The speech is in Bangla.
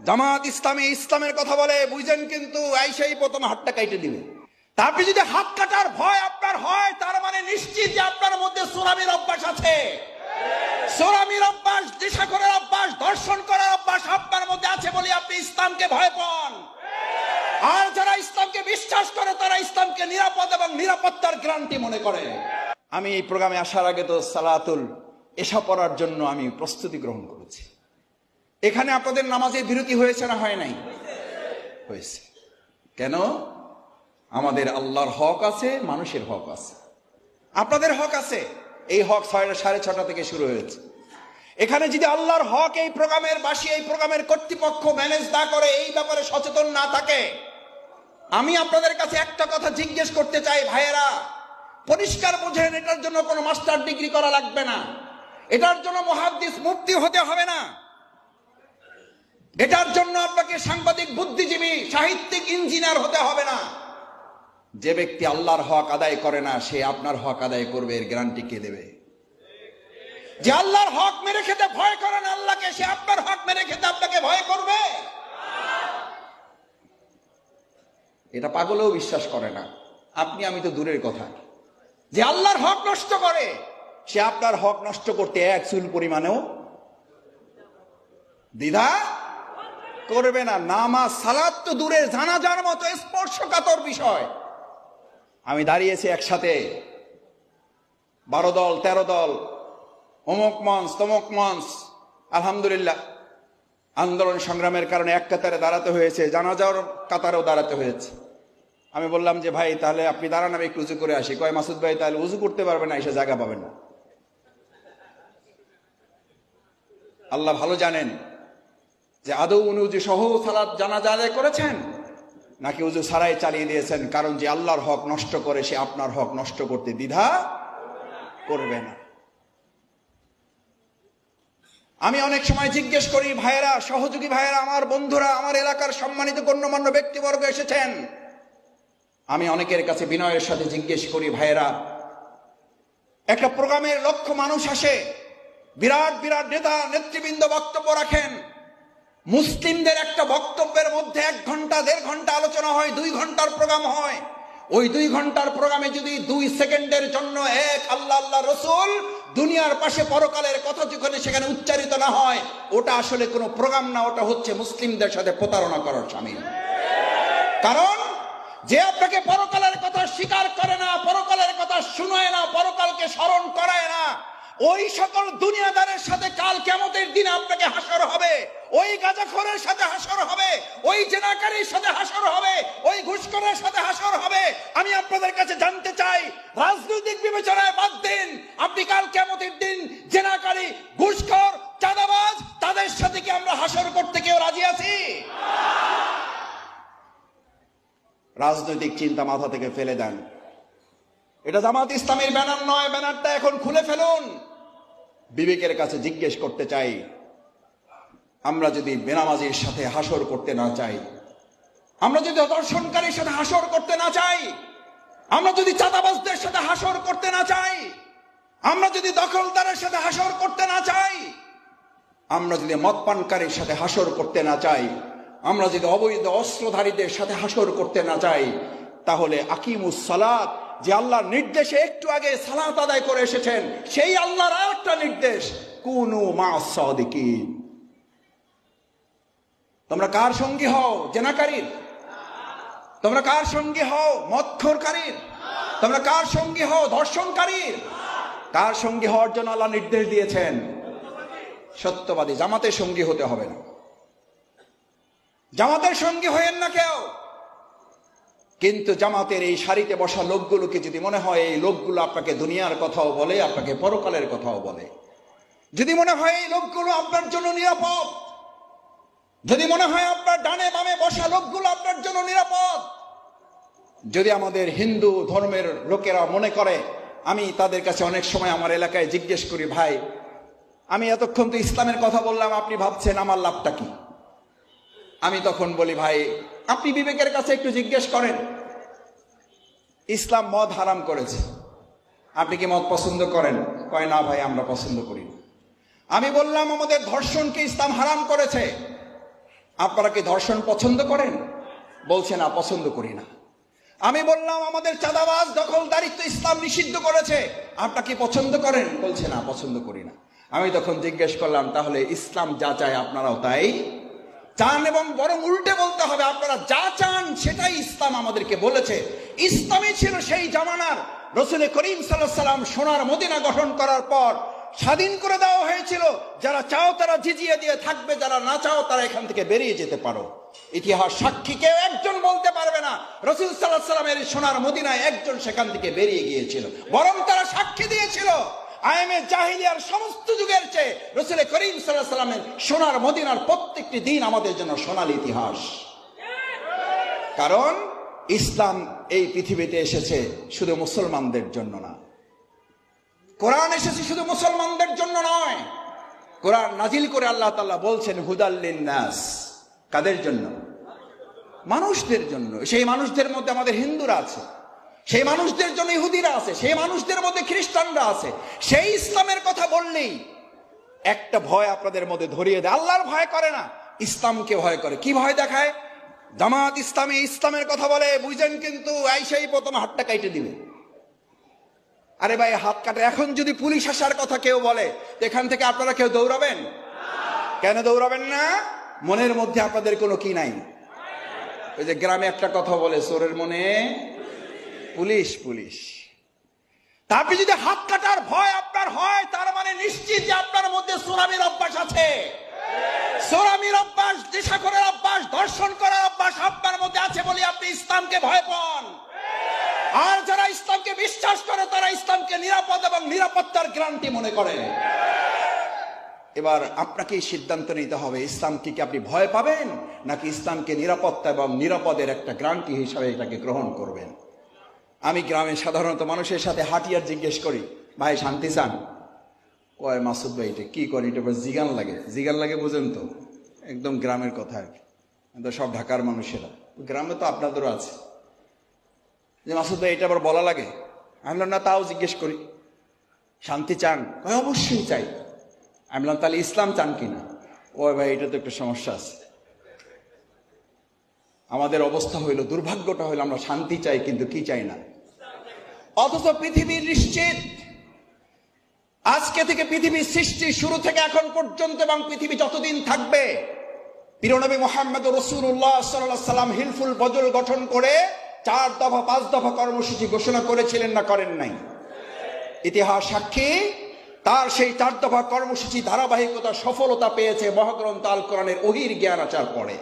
জামাত ইসলামী ইসলামের কথা বলে বুঝেন, কিন্তু আইসাই প্রথম হাতটা কাইটে দিবে। তা আপনি যদি হাত কাটার ভয় আপনার হয়, তার মানে নিশ্চিত যে আপনার মধ্যে সোরামির অভ্যাস আছে। সোরামির অভ্যাস, নেশাখোরের অভ্যাস, ধর্ষণ করার অভ্যাস আপনার মধ্যে আছে বলে আপনি ইসলামকে ভয় পান। আর যারা ইসলামকে বিশ্বাস করে তারা ইসলামকে নিরাপদ এবং নিরাপত্তার গ্যারান্টি মনে করে। আমি এই প্রোগ্রামে আসার আগে তো সালাতুল এশা পড়ার জন্য আমি প্রস্তুতি গ্রহণ করেছি। এখানে আপনাদের নামাজের বিরতি হয়েছে না হয় নাই? হয়েছে। কেন? আমাদের আল্লাহর হক আছে, মানুষের হক আছে, আপনাদের হক আছে। এই হক 6:30 থেকে শুরু হয়েছে। এখানে যদি আল্লাহর হক এই প্রোগ্রামের বাসী, এই প্রোগ্রামের কর্তৃপক্ষ ম্যানেজ না করে, এই ব্যাপারে সচেতন না থাকে, আমি আপনাদের কাছে একটা কথা জিজ্ঞেস করতে চাই, ভাইয়েরা পরিষ্কার বুঝেন, এটার জন্য কোনো মাস্টার ডিগ্রি করা লাগবে না, এটার জন্য মুহাদ্দিস মুফতি হতে হবে না, এটার জন্য আপনাকে সাংবাদিক, বুদ্ধিজীবী, সাহিত্যিক, ইঞ্জিনিয়ার হতে হবে না। যে ব্যক্তি আল্লাহর হক আদায় করে না, সে আপনার হক আদায় করবে, এর গ্যারান্টি কে দেবে? যে আল্লাহর হক মেরে খেতে ভয় করে না আল্লাহকে, সে আপনার হক মেরে খেতে আপনাকে ভয় করবে? এটা পাগলেও বিশ্বাস করে না। আপনি আমি তো দূরের কথা। যে আল্লাহর হক নষ্ট করে, সে আপনার হক নষ্ট করতে এক চুল পরিমাণেও দ্বিধা করবে না। নামাজ সালাত তো দূরে, জানাজার মতো স্পর্শকাতর বিষয়। আমি দাঁড়িয়েছি একসাথে 12 দল 13 দল, অমুক মঞ্চ তমুক মঞ্চ, আলহামদুলিল্লাহ আন্দোলন সংগ্রামের কারণে এক কাতারে দাঁড়াতে হয়েছে, জানাজার কাতারেও দাঁড়াতে হয়েছে। আমি বললাম যে ভাই তাহলে আপনি দাঁড়ান, আমি একটু উজু করে আসি। কয় মাসুদ ভাই তাহলে উজু করতে পারবেন না, এসে জায়গা পাবেন না। আল্লাহ ভালো জানেন যে আদৌ উনি উজু সহ সালাত জানাজা আদায় করেছেন নাকি উজু ছাড়াই চালিয়ে দিয়েছেন। কারণ যে আল্লাহর হক নষ্ট করে, সে আপনার হক নষ্ট করতে দ্বিধা করবে না। আমি অনেক সময় জিজ্ঞেস করি, ভাইয়েরা, সহযোগী ভাইয়েরা, আমার বন্ধুরা, আমার এলাকার সম্মানিত গণ্যমান্য ব্যক্তিবর্গ এসেছেন, আমি অনেকের কাছে বিনয়ের সাথে জিজ্ঞেস করি, ভাইয়েরা, একটা প্রোগ্রামের লক্ষ্য মানুষ আসে, বিরাট বিরাট নেতা নেতৃবৃন্দ বক্তব্য রাখেন, মুসলিমদের একটা বক্তব্যের মধ্যে 1 ঘন্টা 1.5 ঘন্টা আলোচনা হয়, 2 ঘন্টার প্রোগ্রাম হয়। ওই 2 ঘন্টার প্রোগ্রামে যদি 2 সেকেন্ডের জন্য এক আল্লাহ আল্লাহ রসুল দুনিয়ার পাশে পরকালের কথা যখন সেখানে উচ্চারিত না হয়, ওটা আসলে কোনো প্রোগ্রাম না, ওটা হচ্ছে মুসলিমদের সাথে প্রতারণা করার শামিল। কারণ যে আপনাকে পরকালের কথা স্বীকার করে না, পরকালের কথা শুনায় না, পরকালকে স্মরণ করায় না, ওই সকল দুনিয়াদারের সাথে কাল কিয়ামতের দিনে আপনাকে হাসর হবে, ওই গাঁজাখোরের সাথে হাসর হবে, ওই জেনাকারীর সাথে হাসর হবে, ওই ঘুষখোরের সাথে হাসর হবে। আমি আপনাদের কাছে জানতে চাই, রাজনৈতিক বিবেচনায় বাদ দিন, আপনি কাল কিয়ামতের দিন জেনাকারী, ঘুষখোর, চাঁদাবাজ, তাদের সাথে কি আমরা হাসর করতে কেউ রাজি আছি? রাজনৈতিক চিন্তা মাথা থেকে ফেলে দেন। এটা জামাত ইসলামের ব্যানার নয়, ব্যানারটা এখন খুলে ফেলুন। বিবেকের কাছে জিজ্ঞেস করতে চাই, আমরা যদি বেনামাজির সাথে হাসর করতে না চাই, আমরা যদি ধর্ষণকারীর সাথে হাসর করতে না চাই, আমরা যদি চাঁদাবাজদের সাথে হাসর করতে না চাই, আমরা যদি দখলদারের সাথে হাসর করতে না চাই, আমরা যদি মদপানকারীর সাথে হাসর করতে না চাই, আমরা যদি অবৈধ অস্ত্রধারীদের সাথে হাসর করতে না চাই, তাহলে আকিমুস সালাত, যে আল্লাহর নির্দেশে একটু আগে সালাত আদায় করে এসেছেন, সেই আল্লাহর আরেকটা নির্দেশ, কুনু মা'আস সাদিকিন। তোমরা কার সঙ্গী হও? জেনাকারীর? তোমরা কার সঙ্গী হও? মদখোরকারীর? তোমরা কার সঙ্গী হও? ধর্ষণকারীর? কার সঙ্গী হওয়ার জন্য আল্লাহ নির্দেশ দিয়েছেন? সত্যবাদী। জামাতের সঙ্গী হতে হবে না, জামাতের সঙ্গী হয়েন না কেউ। কিন্তু জামাতের এই সারিতে বসা লোকগুলোকে যদি মনে হয় এই লোকগুলো আপনাকে দুনিয়ার কথাও বলে, আপনাকে পরকালের কথাও বলে, যদি মনে হয় এই লোকগুলো আপনার জন্য নিরাপদ, যদি মনে হয় আপনার ডানে বামে বসা লোকগুলো আপনার জন্য নিরাপদ, যদি আমাদের হিন্দু ধর্মের লোকেরা মনে করে, আমি তাদের কাছে অনেক সময় আমার এলাকায় জিজ্ঞেস করি, ভাই আমি এতক্ষণ তো ইসলামের কথা বললাম, আপনি ভাবছেন আমার লাভটা কি? আমি তখন বলি, ভাই আপনি বিবেকের কাছে একটু জিজ্ঞেস করেন, ইসলাম মদ হারাম করেছে, আপনি কি মদ পছন্দ করেন? কয় না ভাই, আমরা পছন্দ করি না। আমি বললাম, আমাদের ধর্ষণকে ইসলাম হারাম করেছে, আপনারা কি ধর্ষণ পছন্দ করেন? বলছে না, পছন্দ করি না। আমি বললাম আমাদের চাঁদাবাজ দখলদারিত্ব ইসলাম নিষিদ্ধ করেছে, আপনারা কি পছন্দ করেন? বলছে না, পছন্দ করি না। আমি তখন জিজ্ঞেস করলাম, তাহলে ইসলাম যা চায় আপনারাও তাই চান? এবং বরং উল্টে বলতে হবে, আপনারা যা চান সেটাই ইসলাম আমাদেরকে বলেছে। ইসলামই ছিল সেই জামানার রাসূল করিম সাল্লাল্লাহু আলাইহি ওয়াসাল্লাম সোনার মদিনা গঠন করার পর স্বাধীন করে দেওয়া হয়েছিল, যারা চাও তারা জিজিয়া দিয়ে থাকবে, যারা না চাও তারা এখান থেকে বেরিয়ে যেতে পারো। ইতিহাস সাক্ষী কেউ একজন বলতে পারবে না রাসূল সাল্লাল্লাহু আলাইহি ওয়াসাল্লামের সোনার মদিনায় একজন সেখান থেকে বেরিয়ে গিয়েছিল, বরং তারা সাক্ষী দিয়েছিল আইমে জাহিলিয়ার সমস্ত যুগের চেয়ে রাসূল করিম সাল্লাল্লাহু আলাইহি ওয়াসাল্লামের সোনার মদিনার প্রত্যেকটি দিন আমাদের জন্য সোনালী ইতিহাস। কারণ ইসলাম এই পৃথিবীতে এসেছে শুধু মুসলমানদের জন্য না, কোরআন এসেছে শুধু মুসলমানদের জন্য নয়। কোরআন নাজিল করে আল্লাহ তাআলা বলছেন হুদাল লিন্নাস, কাদের জন্য? মানুষদের জন্য। সেই মানুষদের মধ্যে আমাদের হিন্দুরা আছে, সেই মানুষদের জন্য ইহুদিরা আছে, সেই মানুষদের মধ্যে খ্রিস্টানরা আছে। সেই ইসলামের কথা বললেই একটা ভয় আপনাদের মধ্যে ধরিয়ে দেয়। আল্লাহর ভয় করে না, ইসলামকে ভয় করে। কি ভয় দেখায়? জামাত ইসলামী ইসলামের কথা বলে, বুঝেন কিন্তু আইসাই প্রথম হাতটা কাইটে দিবে। আরে ভাই, হাত কাটে। এখন যদি পুলিশ আসার কথা কেউ বলে, এখান থেকে আপনারা কেউ দৌড়াবেন? কেন দৌড়াবেন না? মনের মধ্যে আপনাদের কোনো কি নাই? ওই যে গ্রামে একটা কথা বলে, চোরের মনে পুলিশ পুলিশ। তা আপনি যদি হাত কাটার ভয় আপনার হয়, তার মানে নিশ্চিত যে আপনার মধ্যে চোরামির অভ্যাস আছে। চোরামির অভ্যাস, নেশাখোরের অভ্যাস, ধর্ষণ করার অভ্যাস আপনার মধ্যে আছে বলে আপনি ইসলামকে ভয় পান। আর যারা ইসলামকে বিশ্বাস করে তারা ইসলামকে নিরাপদ এবং নিরাপত্তার গ্যারান্টি মনে করে। এবার আপনাকেই সিদ্ধান্ত নিতে হবে, ইসলামকে কি আপনি ভয় পাবেন, নাকি ইসলামকে নিরাপত্তা এবং নিরাপদের একটা গ্যারান্টি হিসাবে এটাকে গ্রহণ করবেন? আমি গ্রামে সাধারণত মানুষের সাথে হাঁটিয়ার জিজ্ঞেস করি, ভাই শান্তি চান? কয় মাসুদ ভাই এটা কি করি, এটা জিগান লাগে। জিগান লাগে বুঝেন তো, একদম গ্রামের কথা আর কি। সব ঢাকার মানুষেরা, গ্রামে তো আপনাদেরও আছে, যে মাসুদ ভাই এটা আবার বলা লাগে। আমি বললাম না, তাও জিজ্ঞেস করি, শান্তি চান? কয় অবশ্যই চাই। আমি বললাম তাহলে ইসলাম চান কিনা? ওই ভাই এটা তো একটু সমস্যা আছে। আমাদের অবস্থা হইল, দুর্ভাগ্যটা হইল, আমরা শান্তি চাই কিন্তু কি চাই না। অথচ পৃথিবীর নিশ্চিত আজকে থেকে পৃথিবীর সৃষ্টি শুরু থেকে এখন পর্যন্ত এবং পৃথিবী যতদিন থাকবে, প্রিয়নবী মুহাম্মদ রাসূলুল্লাহ সাল্লাল্লাহু আলাইহি সাল্লাম হিলফুল বদল গঠন করে 4 দফা 5 দফা কর্মসূচি ঘোষণা করেছিলেন না করেন নাই? ইতিহাস সাক্ষী, তার সেই 4 দফা কর্মসূচি ধারাবাহিকতা সফলতা পেয়েছে মহাগ্রন্থ আল কোরআনের ওহীর জ্ঞান আসার পরে।